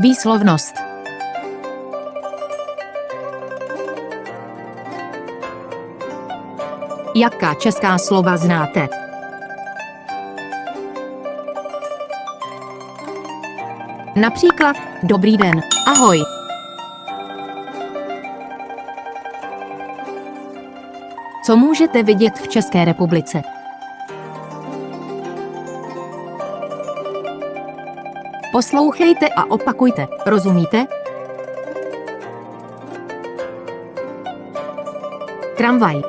Výslovnost. Jaká česká slova znáte? Například dobrý den, ahoj. Co můžete vidět v České republice? Poslouchejte a opakujte, rozumíte? Tramvaj.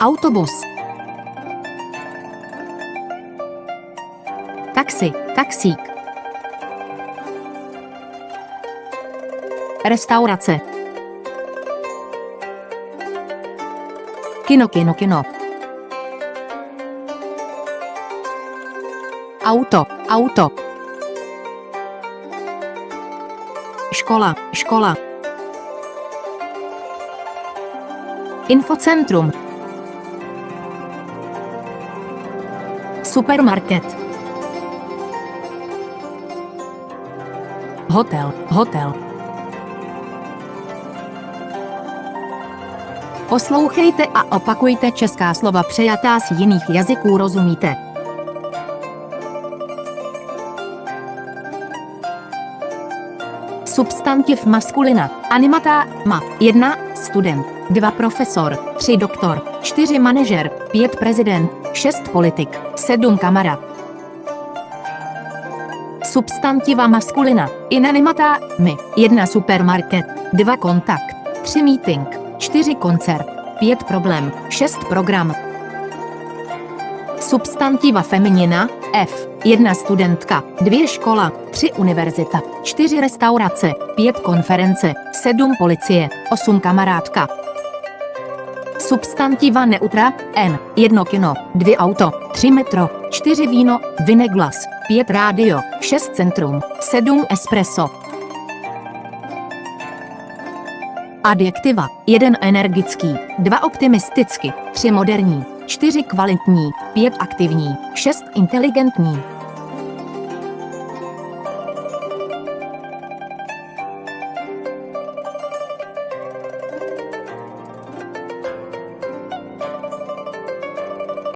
Autobus. Taxi, taxík. Restaurace. Kino, kino, kino. Auto, auto. Škola, škola. Infocentrum. Supermarket. Hotel, hotel. Poslouchejte a opakujte česká slova přejatá z jiných jazyků, rozumíte? Substantiv maskulina, animata, ma, 1, student, 2 profesor, 3 doktor, 4 manažer, 5 prezident, 6 politik, 7 kamarád. Substantiva maskulina, inanimata, my, 1 supermarket, 2 kontakt, 3 meeting, 4 koncert, 5 problém, 6 program. Substantiva feminina, F, 1 studentka, 2 škola, 3 univerzita, 4 restaurace, 5 konference, 7 policie, 8 kamarádka. Substantiva neutra, N, 1 kino, 2 auto, 3 metro, 4 víno, vineglas, 5 rádio, 6 centrum, 7 espresso. Adjektiva, 1 energický, 2 optimistický, 3 moderní, 4 kvalitní, 5 aktivní, 6 inteligentní.